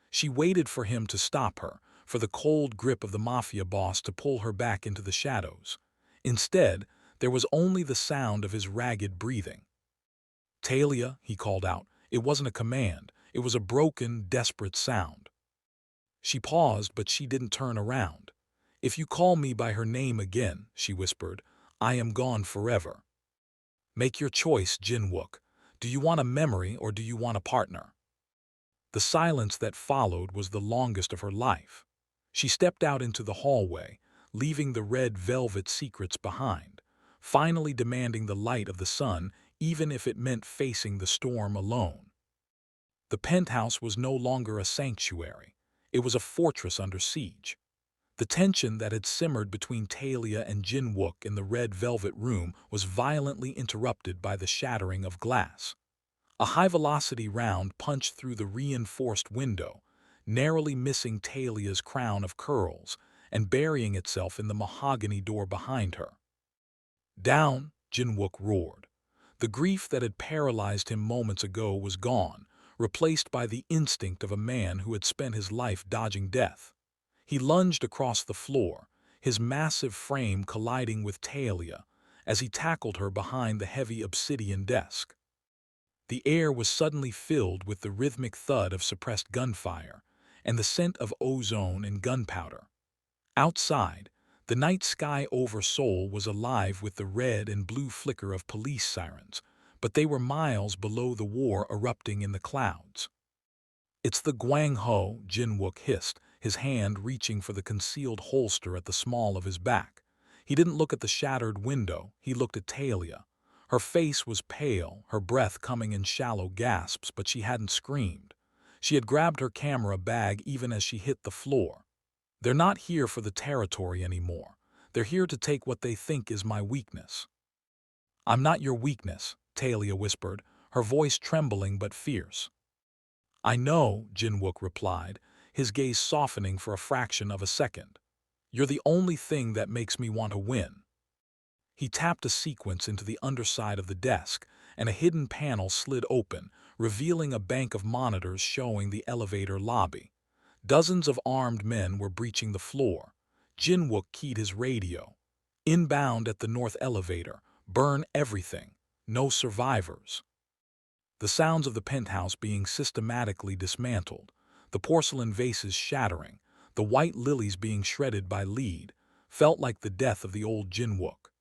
She waited for him to stop her, for the cold grip of the mafia boss to pull her back into the shadows. Instead, there was only the sound of his ragged breathing. "Talia," he called out. It wasn't a command. It was a broken, desperate sound. She paused, but she didn't turn around. "If you call me by her name again," she whispered, "I am gone forever. Make your choice, Jin-Wook. Do you want a memory or do you want a partner?" The silence that followed was the longest of her life. She stepped out into the hallway, leaving the red velvet secrets behind, finally demanding the light of the sun, even if it meant facing the storm alone. The penthouse was no longer a sanctuary. It was a fortress under siege. The tension that had simmered between Talia and Jin-Wook in the red velvet room was violently interrupted by the shattering of glass. A high-velocity round punched through the reinforced window, narrowly missing Talia's crown of curls and burying itself in the mahogany door behind her. "Down!" Jin-Wook roared. The grief that had paralyzed him moments ago was gone, replaced by the instinct of a man who had spent his life dodging death. He lunged across the floor, his massive frame colliding with Talia as he tackled her behind the heavy obsidian desk. The air was suddenly filled with the rhythmic thud of suppressed gunfire and the scent of ozone and gunpowder. Outside, the night sky over Seoul was alive with the red and blue flicker of police sirens, but they were miles below the war erupting in the clouds. "It's the Gwang-ho," Jin-Wook hissed, his hand reaching for the concealed holster at the small of his back. He didn't look at the shattered window, he looked at Talia. Her face was pale, her breath coming in shallow gasps, but she hadn't screamed. She had grabbed her camera bag even as she hit the floor. "They're not here for the territory anymore. They're here to take what they think is my weakness." "I'm not your weakness," Talia whispered, her voice trembling but fierce. "I know," Jin-Wook replied, his gaze softening for a fraction of a second. "You're the only thing that makes me want to win." He tapped a sequence into the underside of the desk, and a hidden panel slid open, revealing a bank of monitors showing the elevator lobby. Dozens of armed men were breaching the floor. Jin-Wook keyed his radio. "Inbound at the north elevator. Burn everything. No survivors." The sounds of the penthouse being systematically dismantled, the porcelain vases shattering, the white lilies being shredded by lead, felt like the death of the old Jin-Wook.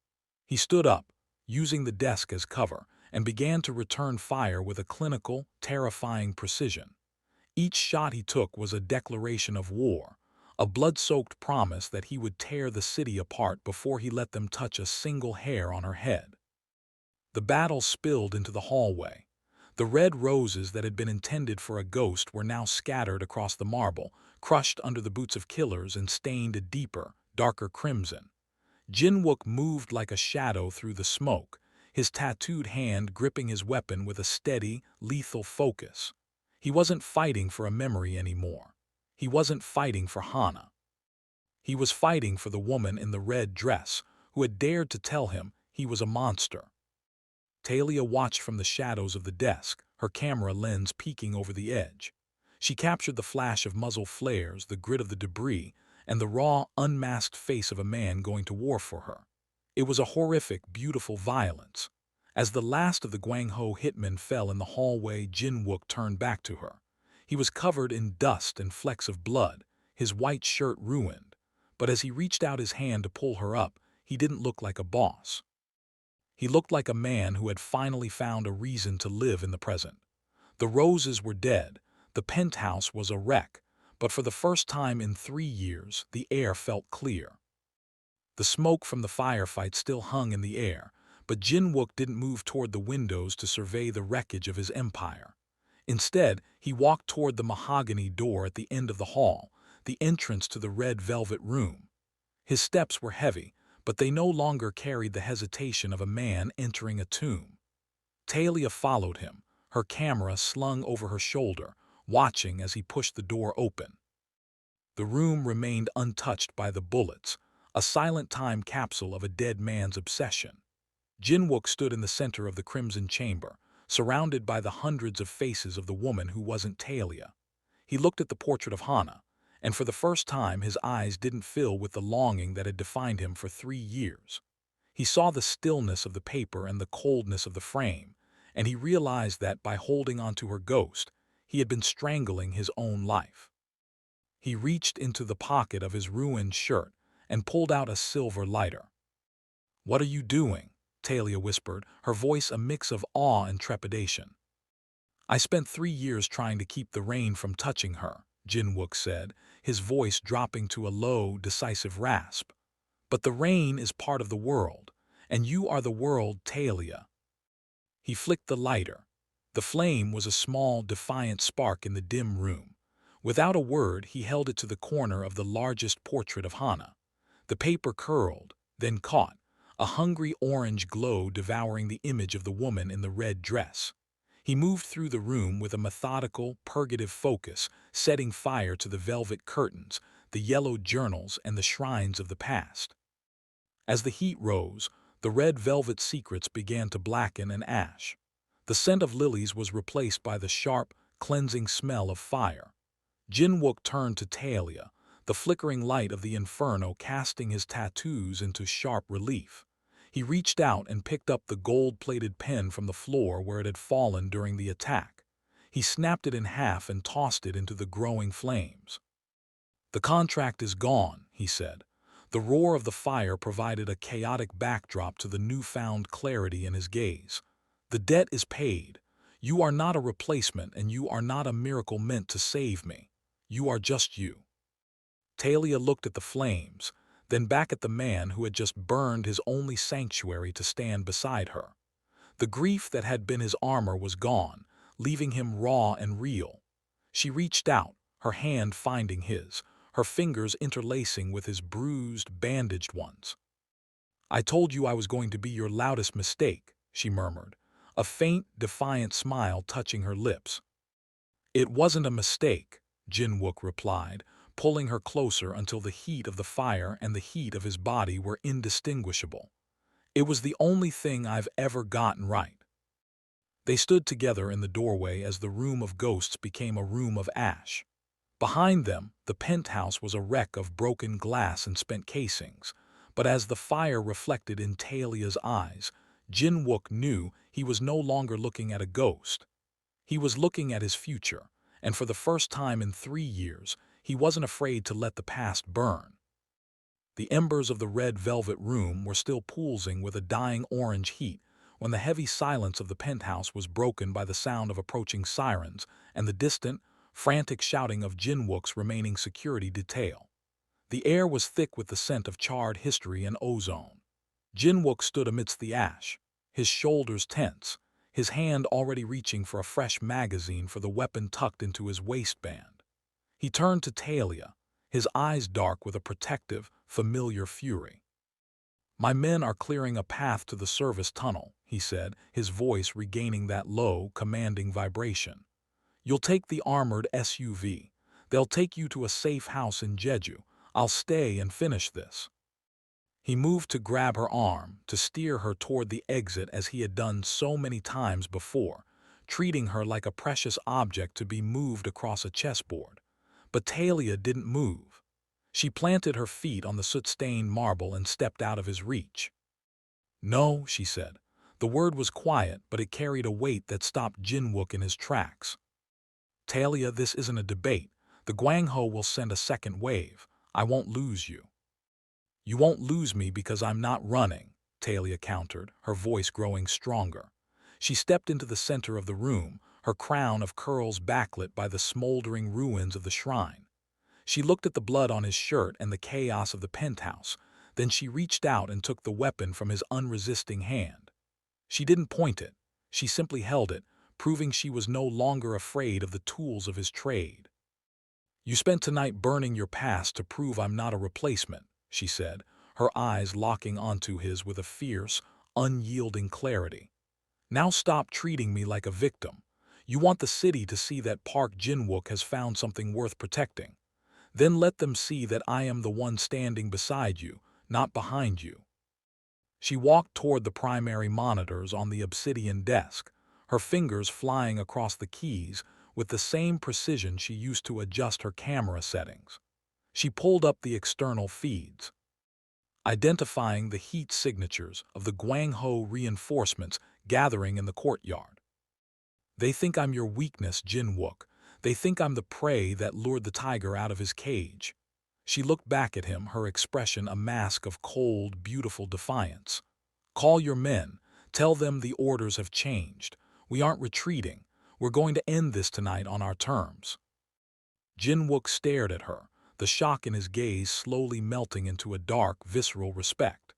He stood up, using the desk as cover, and began to return fire with a clinical, terrifying precision. Each shot he took was a declaration of war, a blood-soaked promise that he would tear the city apart before he let them touch a single hair on her head. The battle spilled into the hallway. The red roses that had been intended for a ghost were now scattered across the marble, crushed under the boots of killers and stained a deeper, darker crimson. Jin-Wook moved like a shadow through the smoke, his tattooed hand gripping his weapon with a steady, lethal focus. He wasn't fighting for a memory anymore. He wasn't fighting for Hana. He was fighting for the woman in the red dress who had dared to tell him he was a monster. Talia watched from the shadows of the desk, her camera lens peeking over the edge. She captured the flash of muzzle flares, the grit of the debris, and the raw, unmasked face of a man going to war for her. It was a horrific, beautiful violence. As the last of the Gwang-ho hitmen fell in the hallway, Jin-Wook turned back to her. He was covered in dust and flecks of blood, his white shirt ruined. But as he reached out his hand to pull her up, he didn't look like a boss. He looked like a man who had finally found a reason to live in the present. The roses were dead, the penthouse was a wreck, but for the first time in 3 years, the air felt clear. The smoke from the firefight still hung in the air, but Jin-Wook didn't move toward the windows to survey the wreckage of his empire. Instead, he walked toward the mahogany door at the end of the hall, the entrance to the red velvet room. His steps were heavy, but they no longer carried the hesitation of a man entering a tomb. Talia followed him, her camera slung over her shoulder, watching as he pushed the door open. The room remained untouched by the bullets, a silent time capsule of a dead man's obsession. Jin-Wook stood in the center of the crimson chamber, surrounded by the hundreds of faces of the woman who wasn't Talia. He looked at the portrait of Hana, and for the first time his eyes didn't fill with the longing that had defined him for 3 years. He saw the stillness of the paper and the coldness of the frame, and he realized that by holding onto her ghost, he had been strangling his own life. He reached into the pocket of his ruined shirt and pulled out a silver lighter. "What are you doing?" Talia whispered, her voice a mix of awe and trepidation. "I spent 3 years trying to keep the rain from touching her," Jin-Wook said, his voice dropping to a low, decisive rasp. "But the rain is part of the world, and you are the world, Talia." He flicked the lighter. The flame was a small, defiant spark in the dim room. Without a word, he held it to the corner of the largest portrait of Hana. The paper curled, then caught, a hungry orange glow devouring the image of the woman in the red dress. He moved through the room with a methodical, purgative focus, setting fire to the velvet curtains, the yellowed journals, and the shrines of the past. As the heat rose, the red velvet secrets began to blacken and ash. The scent of lilies was replaced by the sharp, cleansing smell of fire. Jin-Wook turned to Talia, the flickering light of the inferno casting his tattoos into sharp relief. He reached out and picked up the gold-plated pen from the floor where it had fallen during the attack. He snapped it in half and tossed it into the growing flames. "The contract is gone," he said. The roar of the fire provided a chaotic backdrop to the newfound clarity in his gaze. "The debt is paid. You are not a replacement, and you are not a miracle meant to save me. You are just you." Talia looked at the flames, then back at the man who had just burned his only sanctuary to stand beside her. The grief that had been his armor was gone, leaving him raw and real. She reached out, her hand finding his, her fingers interlacing with his bruised, bandaged ones. "I told you I was going to be your loudest mistake," she murmured, a faint, defiant smile touching her lips. "It wasn't a mistake," Jin-Wook replied, pulling her closer until the heat of the fire and the heat of his body were indistinguishable. "It was the only thing I've ever gotten right." They stood together in the doorway as the room of ghosts became a room of ash. Behind them, the penthouse was a wreck of broken glass and spent casings, but as the fire reflected in Talia's eyes, Jin-Wook knew he was no longer looking at a ghost. He was looking at his future, and for the first time in 3 years, he wasn't afraid to let the past burn. The embers of the red velvet room were still pulsing with a dying orange heat when the heavy silence of the penthouse was broken by the sound of approaching sirens and the distant, frantic shouting of Jin-Wook's remaining security detail. The air was thick with the scent of charred history and ozone. Jin-Wook stood amidst the ash, his shoulders tense, his hand already reaching for a fresh magazine for the weapon tucked into his waistband. He turned to Talia, his eyes dark with a protective, familiar fury. "My men are clearing a path to the service tunnel," he said, his voice regaining that low, commanding vibration. "You'll take the armored SUV. They'll take you to a safe house in Jeju. I'll stay and finish this." He moved to grab her arm, to steer her toward the exit as he had done so many times before, treating her like a precious object to be moved across a chessboard. But Talia didn't move. She planted her feet on the soot-stained marble and stepped out of his reach. "No," she said. The word was quiet, but it carried a weight that stopped Jin-Wook in his tracks. "Talia, this isn't a debate. The Gwangho will send a second wave. I won't lose you." "You won't lose me because I'm not running," Talia countered, her voice growing stronger. She stepped into the center of the room, her crown of curls backlit by the smoldering ruins of the shrine. She looked at the blood on his shirt and the chaos of the penthouse, then she reached out and took the weapon from his unresisting hand. She didn't point it, she simply held it, proving she was no longer afraid of the tools of his trade. "You spent tonight burning your past to prove I'm not a replacement," she said, her eyes locking onto his with a fierce, unyielding clarity. "Now stop treating me like a victim. You want the city to see that Park Jin-Wook has found something worth protecting. Then let them see that I am the one standing beside you, not behind you." She walked toward the primary monitors on the obsidian desk, her fingers flying across the keys with the same precision she used to adjust her camera settings. She pulled up the external feeds, identifying the heat signatures of the Gwangho reinforcements gathering in the courtyard. "They think I'm your weakness, Jin-Wook. They think I'm the prey that lured the tiger out of his cage." She looked back at him, her expression a mask of cold, beautiful defiance. "Call your men. Tell them the orders have changed. We aren't retreating. We're going to end this tonight on our terms." Jin-Wook stared at her, the shock in his gaze slowly melting into a dark, visceral respect.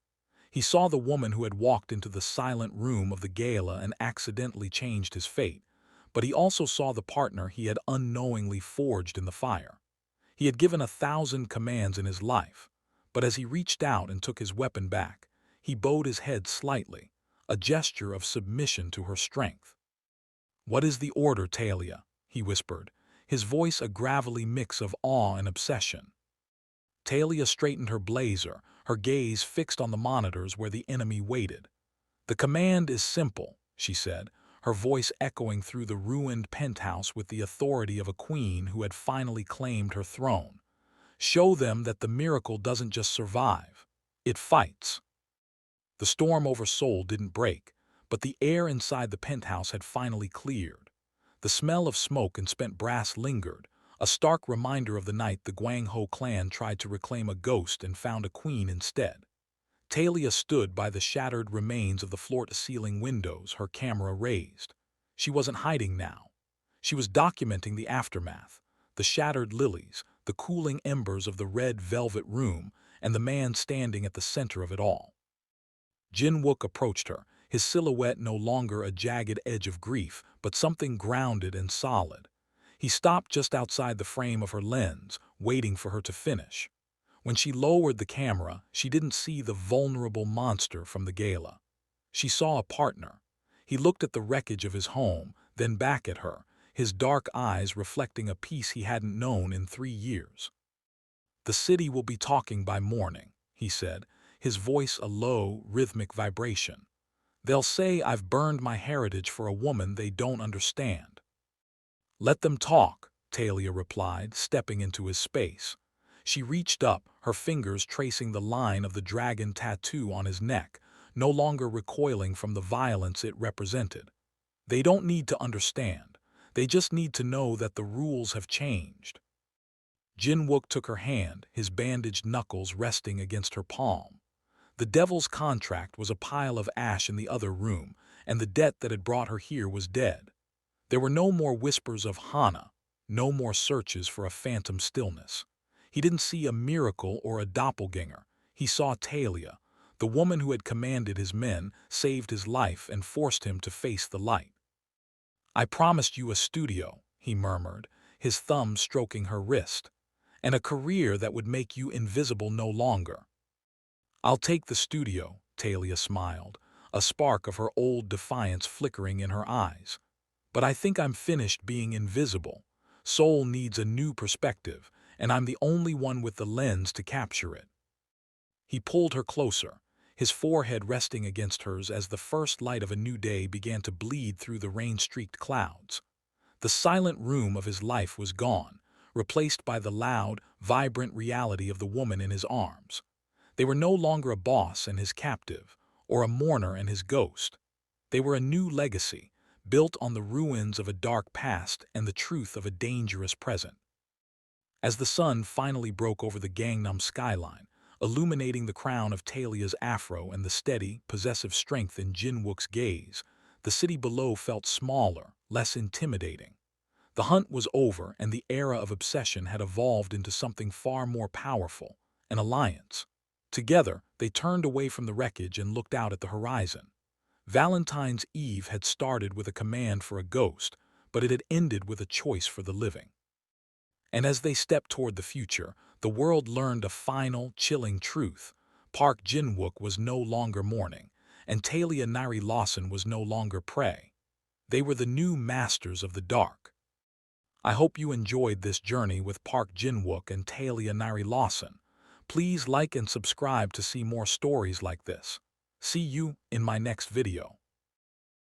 He saw the woman who had walked into the silent room of the gala and accidentally changed his fate, but he also saw the partner he had unknowingly forged in the fire. He had given 1,000 commands in his life, but as he reached out and took his weapon back, he bowed his head slightly, a gesture of submission to her strength. "What is the order, Talia?" he whispered, his voice a gravelly mix of awe and obsession. Talia straightened her blazer, her gaze fixed on the monitors where the enemy waited. "The command is simple," she said, her voice echoing through the ruined penthouse with the authority of a queen who had finally claimed her throne. "Show them that the miracle doesn't just survive, it fights." The storm over Seoul didn't break, but the air inside the penthouse had finally cleared. The smell of smoke and spent brass lingered, a stark reminder of the night the Gwang-ho clan tried to reclaim a ghost and found a queen instead. Talia stood by the shattered remains of the floor-to-ceiling windows, her camera raised. She wasn't hiding now. She was documenting the aftermath, the shattered lilies, the cooling embers of the red velvet room, and the man standing at the center of it all. Jin-Wook approached her, his silhouette no longer a jagged edge of grief, but something grounded and solid. He stopped just outside the frame of her lens, waiting for her to finish. When she lowered the camera, she didn't see the vulnerable monster from the gala. She saw a partner. He looked at the wreckage of his home, then back at her, his dark eyes reflecting a peace he hadn't known in 3 years. "The city will be talking by morning," he said, his voice a low, rhythmic vibration. "They'll say I've burned my heritage for a woman they don't understand." "Let them talk," Talia replied, stepping into his space. She reached up, her fingers tracing the line of the dragon tattoo on his neck, no longer recoiling from the violence it represented. "They don't need to understand. They just need to know that the rules have changed." Jin-Wook took her hand, his bandaged knuckles resting against her palm. The devil's contract was a pile of ash in the other room, and the debt that had brought her here was dead. There were no more whispers of Hana, no more searches for a phantom stillness. He didn't see a miracle or a doppelganger. He saw Talia, the woman who had commanded his men, saved his life, and forced him to face the light. "I promised you a studio," he murmured, his thumb stroking her wrist, "and a career that would make you invisible no longer." "I'll take the studio," Talia smiled, a spark of her old defiance flickering in her eyes. "But I think I'm finished being invisible. Seoul needs a new perspective, and I'm the only one with the lens to capture it." He pulled her closer, his forehead resting against hers as the first light of a new day began to bleed through the rain-streaked clouds. The silent room of his life was gone, replaced by the loud, vibrant reality of the woman in his arms. They were no longer a boss and his captive, or a mourner and his ghost. They were a new legacy, built on the ruins of a dark past and the truth of a dangerous present. As the sun finally broke over the Gangnam skyline, illuminating the crown of Talia's afro and the steady, possessive strength in Jin-Wook's gaze, the city below felt smaller, less intimidating. The hunt was over and the era of obsession had evolved into something far more powerful, an alliance. Together, they turned away from the wreckage and looked out at the horizon. Valentine's Eve had started with a command for a ghost, but it had ended with a choice for the living. And as they stepped toward the future, the world learned a final, chilling truth. Park Jin-Wook was no longer mourning, and Talia Nari Lawson was no longer prey. They were the new masters of the dark. I hope you enjoyed this journey with Park Jin-Wook and Talia Nari Lawson. Please like and subscribe to see more stories like this. See you in my next video.